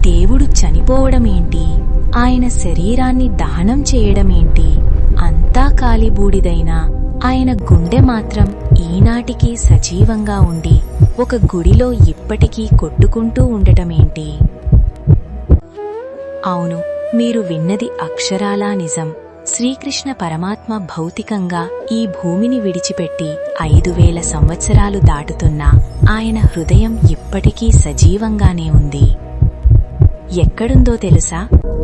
దేవుడు చనిపోవడమేంటి, ఆయన శరీరాన్ని దహనం చేయడమేంటి, అంతా కాలిబూడిదైనా ఆయన గుండె మాత్రం ఈనాటికి సజీవంగా ఉండి ఒక గుడిలో ఇప్పటికీ కొట్టుకుంటూ ఉండటమేంటి? అవును, మీరు విన్నది అక్షరాలా నిజం. శ్రీకృష్ణ పరమాత్మ భౌతికంగా ఈ భూమిని విడిచిపెట్టి 5000 సంవత్సరాలు దాటుతున్నా ఆయన హృదయం ఇప్పటికీ సజీవంగానే ఉంది. ఎక్కడుందో తెలుసా?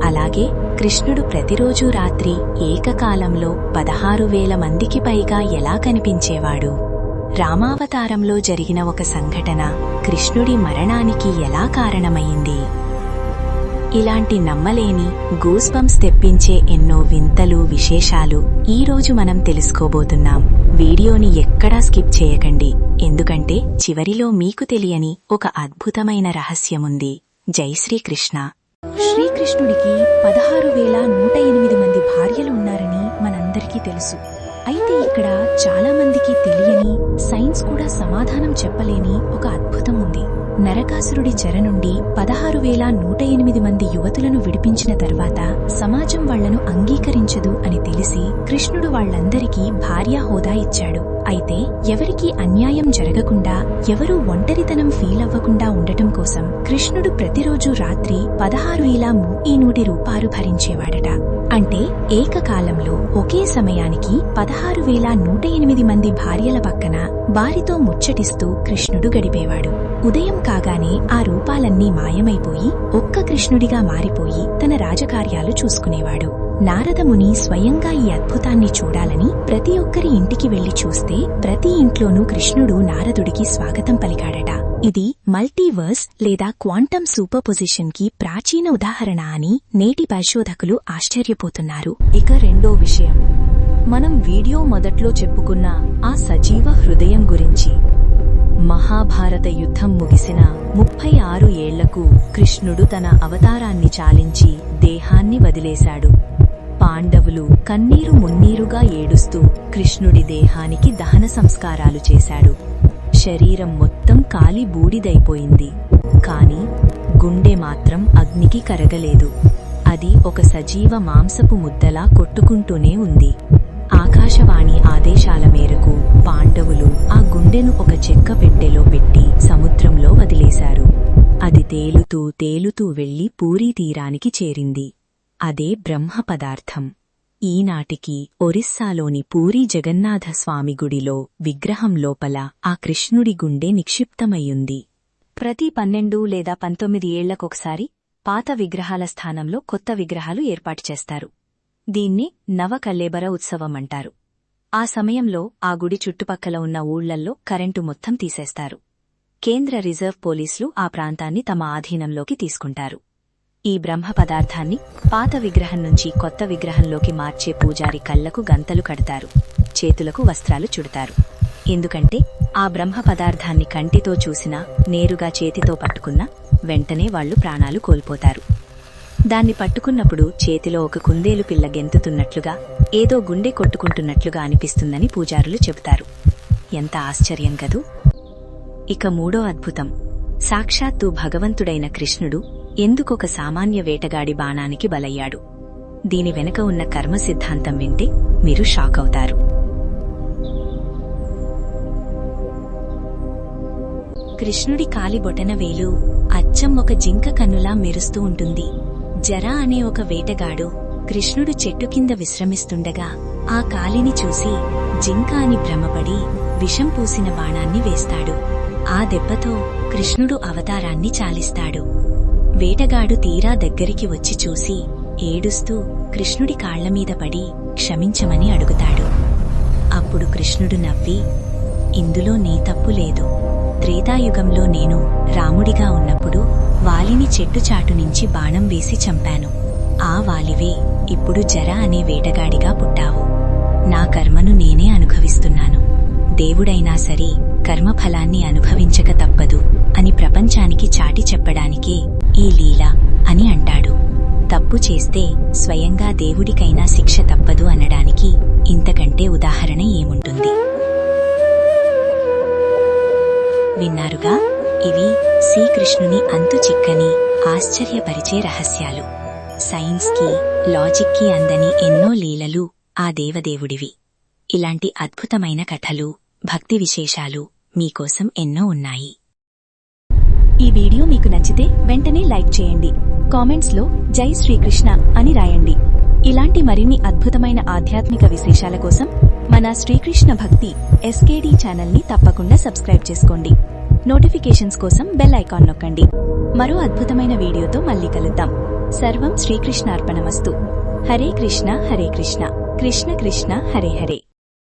అలాగే కృష్ణుడు ప్రతిరోజూ రాత్రి ఏకకాలంలో 16,000 మందికి పైగా ఎలా కనిపించేవాడు? రామావతారంలో జరిగిన ఒక సంఘటన కృష్ణుడి మరణానికి ఎలా కారణమయ్యింది? ఇలాంటి నమ్మలేని గూస్బంప్స్ తెప్పించే ఎన్నో వింతలు, విశేషాలు ఈరోజు మనం తెలుసుకోబోతున్నాం. వీడియోని ఎక్కడా స్కిప్ చేయకండి, ఎందుకంటే చివరిలో మీకు తెలియని ఒక అద్భుతమైన రహస్యముంది. జై శ్రీకృష్ణ. శ్రీకృష్ణుడికి 16,108 మంది భార్యలు ఉన్నారని మనందరికీ తెలుసు. అయితే ఇక్కడ చాలా మందికి తెలియని, సైన్స్ కూడా సమాధానం చెప్పలేని ఒక అద్భుతం ఉంది. నరకాసురుడి చెర నుండి 16,108 మంది యువతులను విడిపించిన తర్వాత సమాజం వాళ్లను అంగీకరించదు అని తెలిసి కృష్ణుడు వాళ్లందరికీ భార్యా హోదా ఇచ్చాడు. అయితే ఎవరికీ అన్యాయం జరగకుండా, ఎవరూ ఒంటరితనం ఫీల్ అవ్వకుండా ఉండటం కోసం కృష్ణుడు ప్రతిరోజు రాత్రి 16,108 రూపాయలు భరించేవాడట. అంటే ఏకకాలంలో ఒకే సమయానికి 16,108 మంది భార్యల పక్కన వారితో ముచ్చటిస్తూ కృష్ణుడు గడిపేవాడు. ఉదయం కాగానే ఆ రూపాలన్నీ మాయమైపోయి ఒక్క కృష్ణుడిగా మారిపోయి తన రాజకార్యాలు చూసుకునేవాడు. నారదముని స్వయంగా ఈ అద్భుతాన్ని చూడాలని ప్రతి ఒక్కరి ఇంటికి వెళ్లి చూస్తే ప్రతి ఇంట్లోనూ కృష్ణుడు నారదుడికి స్వాగతం పలికాడట. ఇది మల్టీవర్స్ లేదా క్వాంటమ్ సూపర్ పొజిషన్ కి ప్రాచీన ఉదాహరణ అని నేటి పరిశోధకులు ఆశ్చర్యపోతున్నారు. ఇక రెండో విషయం, మనం వీడియో మొదట్లో చెప్పుకున్న ఆ సజీవ హృదయం గురించి. మహాభారత యుద్ధం ముగిసిన 36 ఏళ్లకు కృష్ణుడు తన అవతారాన్ని చాలించి దేహాన్ని వదిలేశాడు. పాండవులు కన్నీరు మున్నీరుగా ఏడుస్తూ కృష్ణుడి దేహానికి దహన సంస్కారాలు చేశాడు. శరీరం మొత్తం కాలి బూడిదైపోయింది, కాని గుండె మాత్రం అగ్నికి కరగలేదు. అది ఒక సజీవ మాంసపు ముద్దలా కొట్టుకుంటూనే ఉంది. ఆకాశవాణి ఆదేశాల మేరకు పాండవులు ఆ గుండెను ఒక చెక్క పెట్టెలో పెట్టి సముద్రంలో వదిలేశారు. అది తేలుతూ తేలుతూ వెళ్లి పూరీ తీరానికి చేరింది. అదే బ్రహ్మ పదార్థం. ఈనాటికి ఒరిస్సాలోని పూరీ జగన్నాథస్వామి గుడిలో విగ్రహం లోపల ఆ కృష్ణుడి గుండె నిక్షిప్తమయ్యుంది. ప్రతి 12 లేదా 19 ఏళ్లకొకసారి పాత విగ్రహాల స్థానంలో కొత్త విగ్రహాలు ఏర్పాటు చేస్తారు. దీన్ని నవకల్లేబర ఉత్సవమంటారు. ఆ సమయంలో ఆ గుడి చుట్టుపక్కల ఉన్న ఊళ్లల్లో కరెంటు మొత్తం తీసేస్తారు. కేంద్ర రిజర్వ్ పోలీసులు ఆ ప్రాంతాన్ని తమ ఆధీనంలోకి తీసుకుంటారు. ఈ బ్రహ్మ పదార్థాన్ని పాత విగ్రహం నుంచి కొత్త విగ్రహంలోకి మార్చే పూజారి కళ్లకు గంతలు కడతారు, చేతులకు వస్త్రాలు చుడతారు. ఎందుకంటే ఆ బ్రహ్మ పదార్థాన్ని కంటితో చూసినా, నేరుగా చేతితో పట్టుకున్నా వెంటనే వాళ్లు ప్రాణాలు కోల్పోతారు. దాన్ని పట్టుకున్నప్పుడు చేతిలో ఒక కుందేలు పిల్ల గెంతుతున్నట్లుగా, ఏదో గుండె కొట్టుకుంటున్నట్లుగా అనిపిస్తుందని పూజారులు చెబుతారు. ఎంత ఆశ్చర్యం కదూ! ఇక మూడో అద్భుతం, సాక్షాత్తు భగవంతుడైన కృష్ణుడు ఎందుకొక సామాన్య వేటగాడి బాణానికి బలయ్యాడు? దీని వెనుక ఉన్న కర్మ సిద్ధాంతం వింటే మీరు షాక్ అవుతారు. కృష్ణుడి కాలి బొటనవేలు అచ్చం ఒక జింక కన్నులా మెరుస్తూ ఉంటుంది. జరా అనే ఒక వేటగాడు కృష్ణుడు చెట్టు కింద విశ్రమిస్తుండగా ఆ కాలిని చూసి జింక అని భ్రమపడి విషం పూసిన బాణాన్ని వేస్తాడు. ఆ దెబ్బతో కృష్ణుడు అవతారాన్ని చాలిస్తాడు. వేటగాడు తీరా దగ్గరికి వచ్చి చూసి ఏడుస్తూ కృష్ణుడి కాళ్లమీద పడి క్షమించమని అడుగుతాడు. అప్పుడు కృష్ణుడు నవ్వి, ఇందులో నీ తప్పు లేదు. త్రేతాయుగంలో నేను రాముడిగా ఉన్నప్పుడు వాలిని చెట్టుచాటు నుంచి బాణం వేసి చంపాను. ఆ వాలివే ఇప్పుడు జరా అనే వేటగాడిగా పుట్టావు. నా కర్మను నేనే అనుభవిస్తున్నాను. దేవుడైనా సరే కర్మఫలాన్ని అనుభవించక తప్పదు అని ప్రపంచానికి చాటి చెప్పడానికే ఈ లీల అని అంటాడు. తప్పు చేస్తే స్వయంగా దేవుడికైనా శిక్ష తప్పదు అనడానికి ఇంతకంటే ఉదాహరణ ఏముంటుంది? విన్నారుగా, ఇవి శ్రీకృష్ణుని అంతు చిక్కని ఆశ్చర్యపరిచే రహస్యాలు. సైన్స్కి, లాజిక్కి అందని ఎన్నో లీలలు ఆ దేవదేవుడివి. ఇలాంటి అద్భుతమైన కథలు, భక్తి విశేషాలు మీకోసం ఎన్నో ఉన్నాయి. ఈ వీడియో మీకు నచ్చితే వెంటనే లైక్ చేయండి. కామెంట్స్లో జై శ్రీకృష్ణ అని రాయండి. ఇలాంటి మరిన్ని అద్భుతమైన ఆధ్యాత్మిక విశేషాల కోసం మన శ్రీకృష్ణ భక్తి SKD ఛానల్ని తప్పకుండా సబ్స్క్రైబ్ చేసుకోండి. నోటిఫికేషన్స్ కోసం బెల్ ఐకాన్ నొక్కండి. మరో అద్భుతమైన వీడియోతో మళ్ళీ కలుద్దాం. సర్వం శ్రీకృష్ణార్పణమస్తు. హరే కృష్ణ కృష్ణ కృష్ణ హరే హరే.